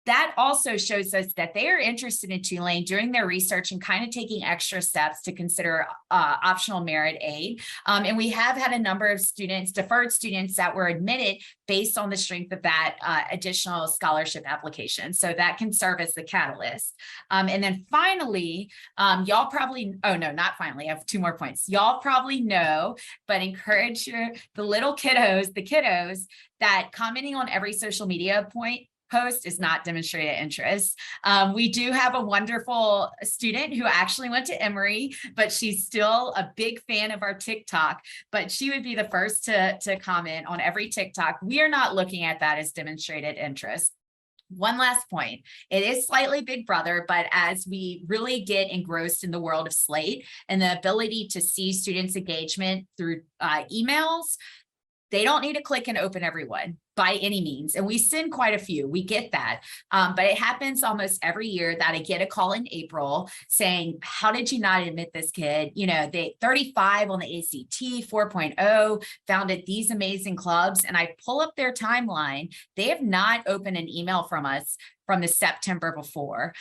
that also shows us that they are interested in Tulane doing their research and kind of taking extra steps to consider optional merit aid. And we have had a number of students, deferred students, that were admitted based on the strength of that additional scholarship application. So that can serve as the catalyst. And then finally, y'all probably, oh no, not finally, I have 2 more points. Y'all probably know, but encourage the little kiddos, that commenting on every social media post is not demonstrated interest. We do have a wonderful student who actually went to Emory, but she's still a big fan of our TikTok, but she would be the first to comment on every TikTok. We are not looking at that as demonstrated interest. One last point, it is slightly Big Brother, but as we really get engrossed in the world of Slate and the ability to see students' engagement through emails, they don't need to click and open everyone by any means. And we send quite a few, we get that. But it happens almost every year that I get a call in April saying, how did you not admit this kid? You know, they 35 on the ACT 4.0, founded these amazing clubs. And I pull up their timeline. They have not opened an email from us from the September before.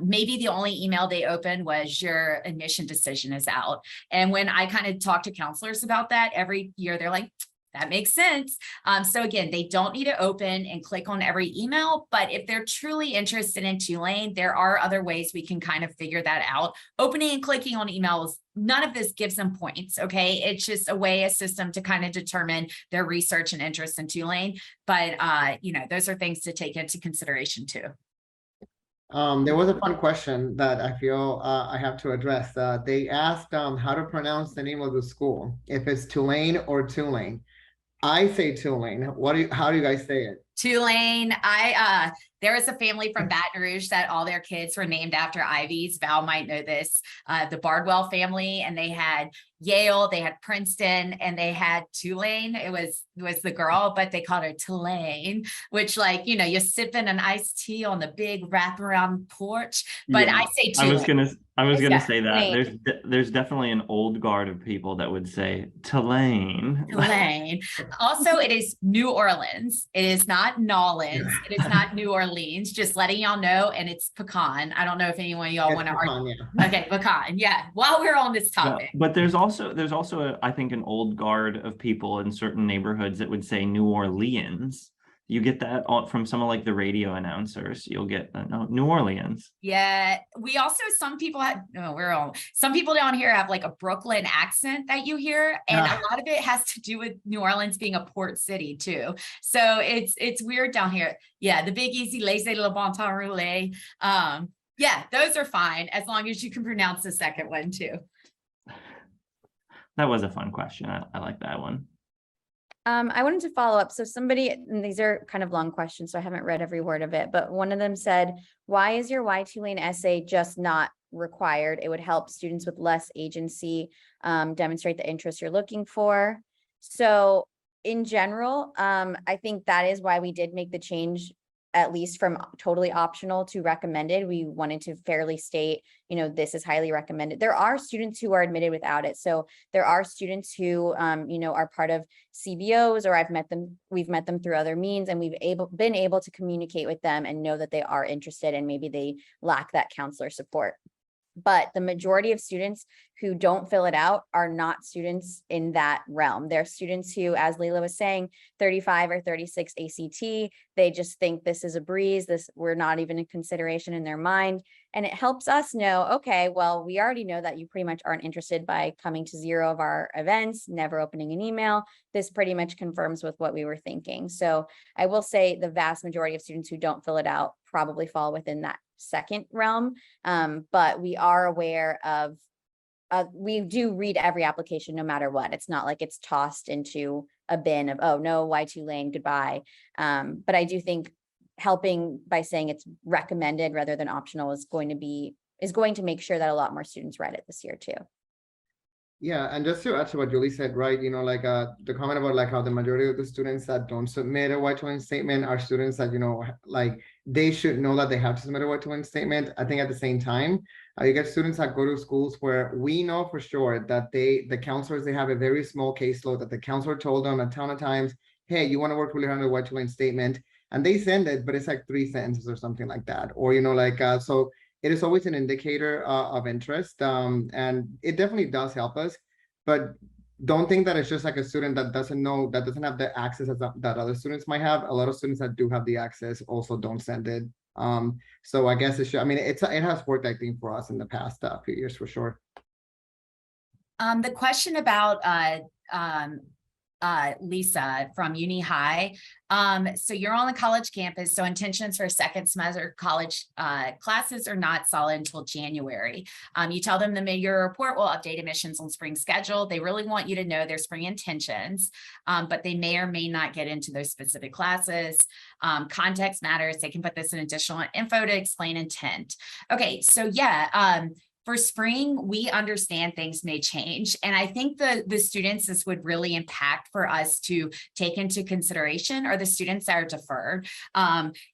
Maybe the only email they opened was your admission decision is out. And when I kind of talk to counselors about that every year, they're like, that makes sense. So again, they don't need to open and click on every email, but if they're truly interested in Tulane, there are other ways we can kind of figure that out. Opening and clicking on emails, none of this gives them points, okay? It's just a system to kind of determine their research and interest in Tulane. But, you know, those are things to take into consideration too. There was a fun question that I feel I have to address. They asked how to pronounce the name of the school, if it's Tulane or Tulane. I say Tulane. How do you guys say it? Tulane. There was a family from Baton Rouge that all their kids were named after Ivies. Val might know this, the Bardwell family, and they had Yale, they had Princeton, and they had Tulane. It was the girl, but they called her Tulane, which, like, you know, you're sipping an iced tea on the big wraparound porch. But Yeah, I say Tulane. I was gonna say that Tulane. there's definitely an old guard of people that would say Tulane. Tulane. Also, it is New Orleans. It is not Nolans. It is not New Orleans. Just letting y'all know, and it's pecan. I don't know if anyone of y'all want to argue. Yeah. Okay, pecan. Yeah. While we're on this Yeah, topic, but there's also I think an old guard of people in certain neighborhoods that would say New Orleans. You get that from some of like the radio announcers. You'll get New Orleans. yeah. We also some people down here have like a Brooklyn accent that you hear, and a lot of it has to do with New Orleans being a port city too. So it's weird down here. Yeah, the Big Easy, Laissez le bon temps rouler. Yeah, those are fine as long as you can pronounce the second one too. That was a fun question. I like that one. I wanted to follow up. So somebody, and these are kind of long questions, so I haven't read every word of it, but one of them said, why is your Why Tulane essay just not required? It would help students with less agency demonstrate the interest you're looking for. So in general, I think that is why we did make the change, at least from totally optional to recommended. We wanted to fairly state, you know, this is highly recommended. There are students who are admitted without it. So there are students who, you know, are part of CBOs, or we've met them through other means, and we've been able to communicate with them and know that they are interested, and maybe they lack that counselor support. But the majority of students who don't fill it out are not students in that realm. They're students who, as Leila was saying, 35 or 36 ACT, they just think this is a breeze, we're not even in consideration in their mind. And it helps us know, okay, well, we already know that you pretty much aren't interested by coming to 0 of our events, never opening an email. This pretty much confirms with what we were thinking. So I will say the vast majority of students who don't fill it out probably fall within that second realm. But we are aware of, we do read every application no matter what. It's not like it's tossed into a bin of, oh no, why Tulane, goodbye. But I do think helping by saying it's recommended rather than optional is going to make sure that a lot more students read it this year too. Yeah, and just to add to what Julie said, right, you know, like the comment about like how the majority of the students that don't submit a white to statement are students that, you know, like they should know that they have to submit a white to statement. I think at the same time, you get students that go to schools where we know for sure that the counselors, they have a very small caseload, that the counselor told them a ton of times, hey, you want to work really hard on the white to statement, and they send it, but it's like 3 sentences or something like that, or, you know, like, so it is always an indicator of interest, and it definitely does help us, but don't think that it's just like a student that doesn't know, that doesn't have the access that other students might have. A lot of students that do have the access also don't send it. So I guess it should, it has worked, I think, for us in the past few years for sure. The question about Lisa from Uni High. So you're on the college campus, so intentions for second semester college classes are not solid until January. You tell them the mid-year report will update admissions on spring schedule. They really want you to know their spring intentions, but they may or may not get into those specific classes. Context matters. They can put this in additional info to explain intent. Okay, so yeah, for spring, we understand things may change. And I think the students this would really impact for us to take into consideration are the students that are deferred.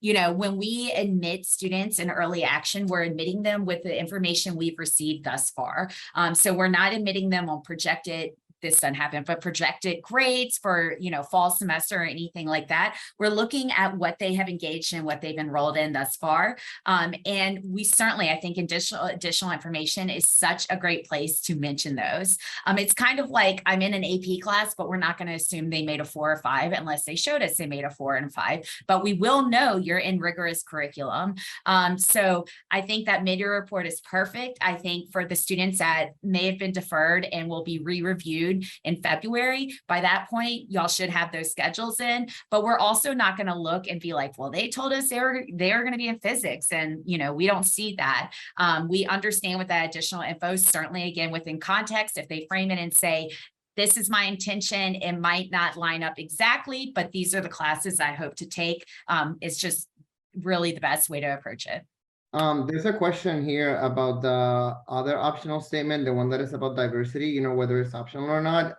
You know, when we admit students in early action, we're admitting them with the information we've received thus far. So we're not admitting them on projected, this doesn't happen, but projected grades for, you know, fall semester or anything like that. We're looking at what they have engaged in, what they've enrolled in thus far. And we certainly, I think additional information is such a great place to mention those. It's kind of like I'm in an AP class, but we're not going to assume they made a 4 or 5 unless they showed us they made a 4 and 5, but we will know you're in rigorous curriculum. So I think that mid-year report is perfect. I think for the students that may have been deferred and will be re-reviewed in February, by that point, y'all should have those schedules in, but we're also not going to look and be like, well, they told us they were going to be in physics. And, you know, we don't see that. We understand with that additional info, certainly again, within context, if they frame it and say, this is my intention, it might not line up exactly, but these are the classes I hope to take. It's just really the best way to approach it. There's a question here about the other optional statement, the one that is about diversity, you know, whether it's optional or not.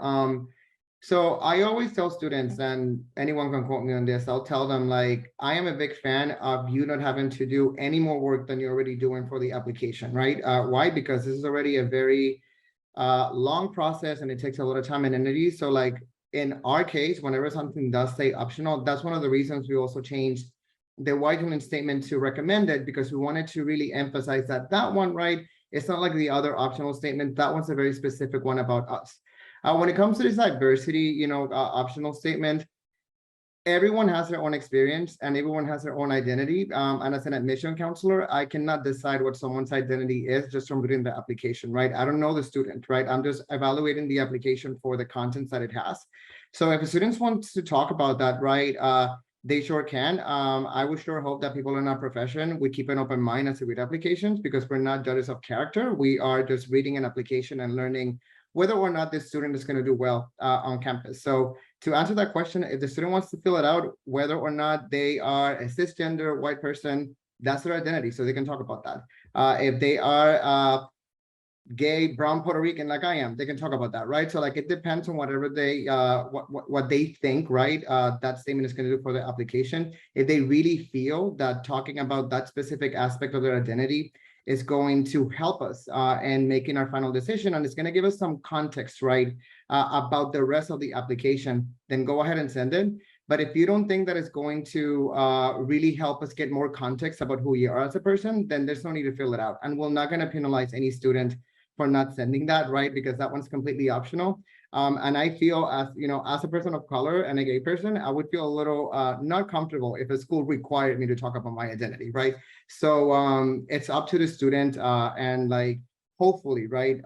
So I always tell students, and anyone can quote me on this, I'll tell them, like, I am a big fan of you not having to do any more work than you're already doing for the application, right? Why? Because this is already a very long process and it takes a lot of time and energy. So like in our case, whenever something does say optional, that's one of the reasons we also changed the white statement to recommended, because we wanted to really emphasize that one, right, it's not like the other optional statement. That one's a very specific one about us. When it comes to this diversity, you know, optional statement, everyone has their own experience and everyone has their own identity. And as an admission counselor, I cannot decide what someone's identity is just from reading the application, right? I don't know the student, right? I'm just evaluating the application for the contents that it has. So if a student wants to talk about that, right, they sure can. I would sure hope that people in our profession would keep an open mind as to read applications, because we're not judges of character. We are just reading an application and learning whether or not this student is going to do well on campus. So to answer that question, if the student wants to fill it out, whether or not they are a cisgender white person, that's their identity. So they can talk about that. If they are gay, brown, Puerto Rican, like I am, they can talk about that, right? So like it depends on whatever they what they think, right? That statement is going to do for the application. If they really feel that talking about that specific aspect of their identity is going to help us in making our final decision, and it's going to give us some context, right, about the rest of the application, then go ahead and send it. But if you don't think that it's going to really help us get more context about who you are as a person, then there's no need to fill it out. And we're not going to penalize any student for not sending that, right? Because that one's completely optional. And I feel, as you know, as a person of color and a gay person, I would feel a little not comfortable if a school required me to talk about my identity, right? So it's up to the student, and like hopefully, right,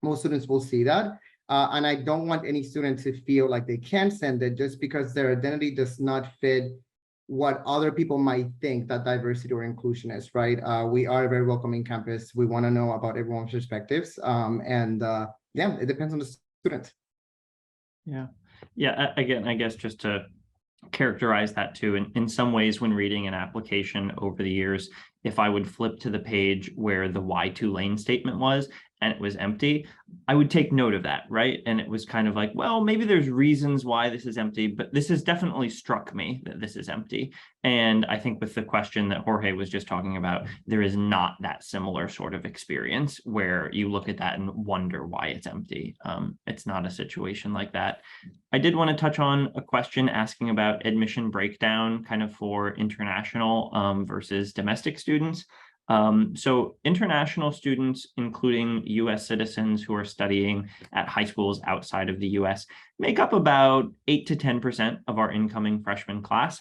most students will see that. And I don't want any student to feel like they can't send it just because their identity does not fit what other people might think that diversity or inclusion is, right? We are a very welcoming campus. We want to know about everyone's perspectives. Yeah, it depends on the student. Yeah. Again, I guess just to characterize that too. In some ways, when reading an application over the years, if I would flip to the page where the why Tulane statement was and it was empty, I would take note of that, right? And it was kind of like, well, maybe there's reasons why this is empty, but this has definitely struck me that this is empty. And I think with the question that Jorge was just talking about, there is not that similar sort of experience where you look at that and wonder why it's empty. It's not a situation like that. I did want to touch on a question asking about admission breakdown kind of for international versus domestic students. So international students, including US citizens who are studying at high schools outside of the US, make up about 8 to 10% of our incoming freshman class.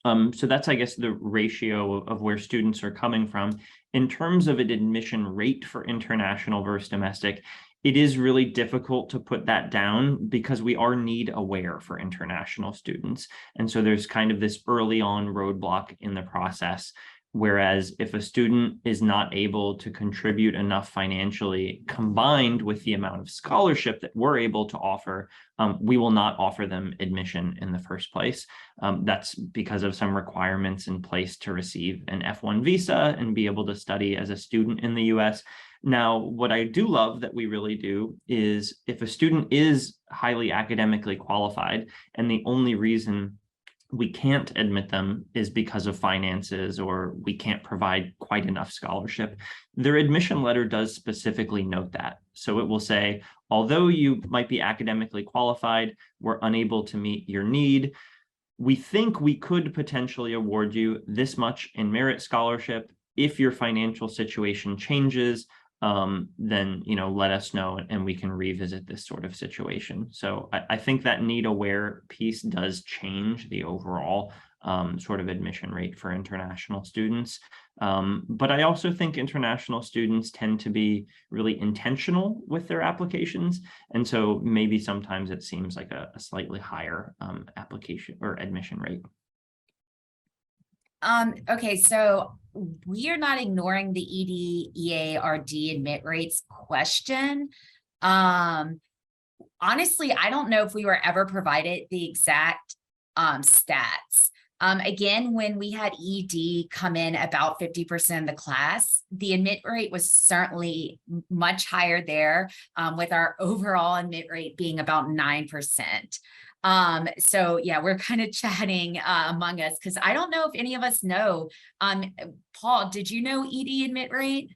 So that's, I guess, the ratio of where students are coming from. In terms of an admission rate for international versus domestic, it is really difficult to put that down because we are need aware for international students. And so there's kind of this early on roadblock in the process. Whereas if a student is not able to contribute enough financially, combined with the amount of scholarship that we're able to offer, we will not offer them admission in the first place. That's because of some requirements in place to receive an F1 visa and be able to study as a student in the US. Now, what I do love that we really do is if a student is highly academically qualified and the only reason we can't admit them is because of finances or we can't provide quite enough scholarship, their admission letter does specifically note that. So it will say, although you might be academically qualified, we're unable to meet your need. We think we could potentially award you this much in merit scholarship. If your financial situation changes, then, let us know and we can revisit this sort of situation. So I think that need aware piece does change the overall sort of admission rate for international students. But I also think international students tend to be really intentional with their applications. And so maybe sometimes it seems like a slightly higher application or admission rate. Okay, so we are not ignoring the ED, EA, RD admit rates question. Honestly, I don't know if we were ever provided the exact stats. Again, when we had ED come in about 50% of the class, the admit rate was certainly much higher there, with our overall admit rate being about 9%. So yeah, we're kind of chatting among us because I don't know if any of us know. Paul, did you know ED admit rate?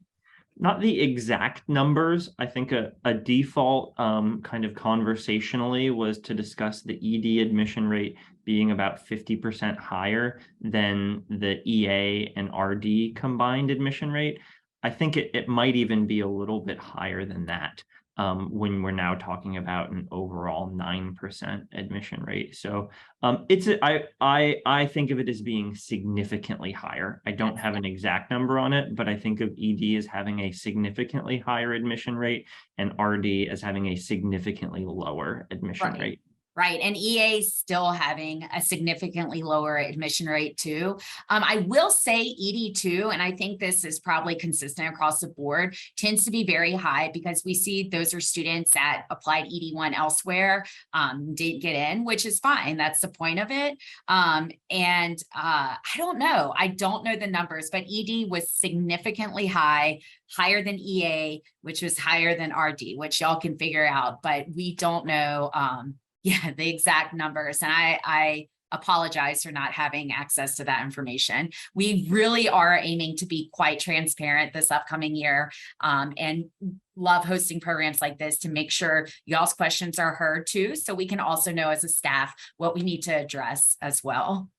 Not the exact numbers. I think a default kind of conversationally was to discuss the ED admission rate being about 50% higher than the EA and RD combined admission rate. I think it might even be a little bit higher than that. When we're now talking about an overall 9% admission rate. So I think of it as being significantly higher. I don't have an exact number on it, but I think of ED as having a significantly higher admission rate and RD as having a significantly lower admission rate. Right. And EA is still having a significantly lower admission rate too. I will say ED2, and I think this is probably consistent across the board, tends to be very high because we see those are students that applied ED1 elsewhere, didn't get in, which is fine. That's the point of it. I don't know. I don't know the numbers, but ED was significantly higher than EA, which was higher than RD, which y'all can figure out, but we don't know the exact numbers. And I apologize for not having access to that information. We really are aiming to be quite transparent this upcoming year, and love hosting programs like this to make sure y'all's questions are heard too, so we can also know as a staff what we need to address as well.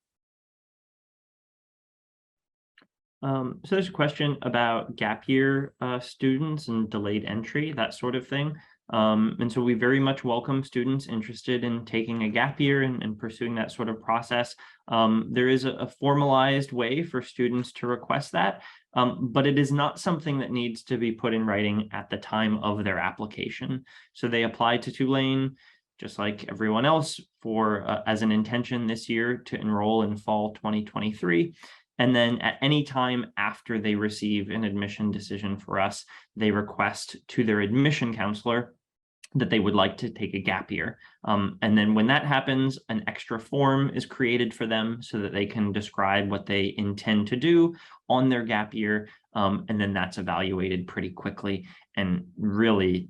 So there's a question about gap year students and delayed entry, that sort of thing. And so we very much welcome students interested in taking a gap year and pursuing that sort of process. There is a formalized way for students to request that, but it is not something that needs to be put in writing at the time of their application. So they apply to Tulane, just like everyone else, for as an intention this year to enroll in fall 2023. And then at any time after they receive an admission decision for us, they request to their admission counselor that they would like to take a gap year. And then when that happens, an extra form is created for them so that they can describe what they intend to do on their gap year. And then that's evaluated pretty quickly, and really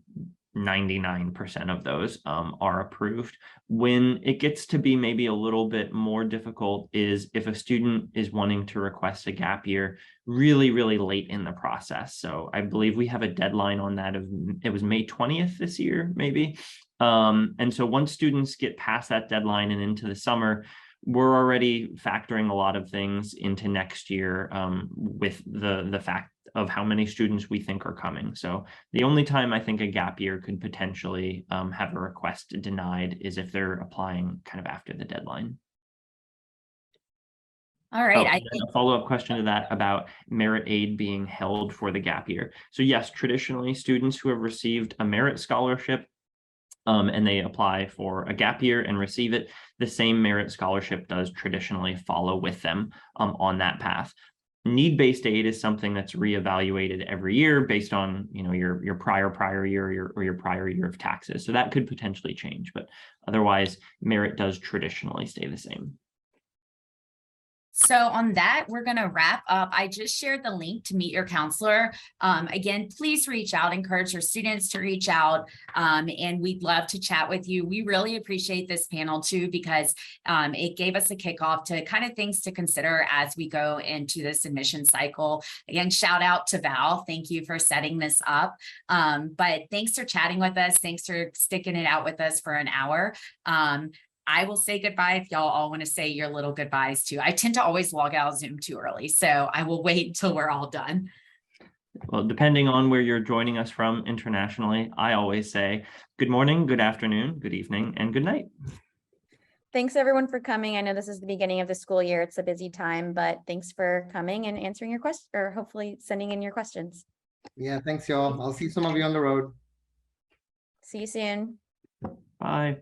99% of those are approved. When it gets to be maybe a little bit more difficult is if a student is wanting to request a gap year really, really late in the process. So I believe we have a deadline on that of, it was May 20th this year, maybe. And so once students get past that deadline and into the summer, we're already factoring a lot of things into next year with the fact of how many students we think are coming. So the only time I think a gap year could potentially have a request denied is if they're applying kind of after the deadline. All right. Oh, I and then a follow-up question to that about merit aid being held for the gap year. So yes, traditionally students who have received a merit scholarship and they apply for a gap year and receive it, the same merit scholarship does traditionally follow with them on that path. Need-based aid is something that's reevaluated every year based on, you know, your prior year or your prior year of taxes. So that could potentially change, but otherwise merit does traditionally stay the same. So on that, we're going to wrap up. I just shared the link to meet your counselor. Again, please reach out, encourage your students to reach out, and we'd love to chat with you. We really appreciate this panel too, because it gave us a kickoff to kind of things to consider as we go into this admission cycle. Again, shout out to Val. Thank you for setting this up. But thanks for chatting with us. Thanks for sticking it out with us for an hour. I will say goodbye if y'all all want to say your little goodbyes too. I tend to always log out of Zoom too early, so I will wait until we're all done. Well, depending on where you're joining us from internationally, I always say good morning, good afternoon, good evening, and good night. Thanks everyone for coming. I know this is the beginning of the school year. It's a busy time, but thanks for coming and answering your questions, or hopefully sending in your questions. Yeah, thanks y'all. I'll see some of you on the road. See you soon. Bye.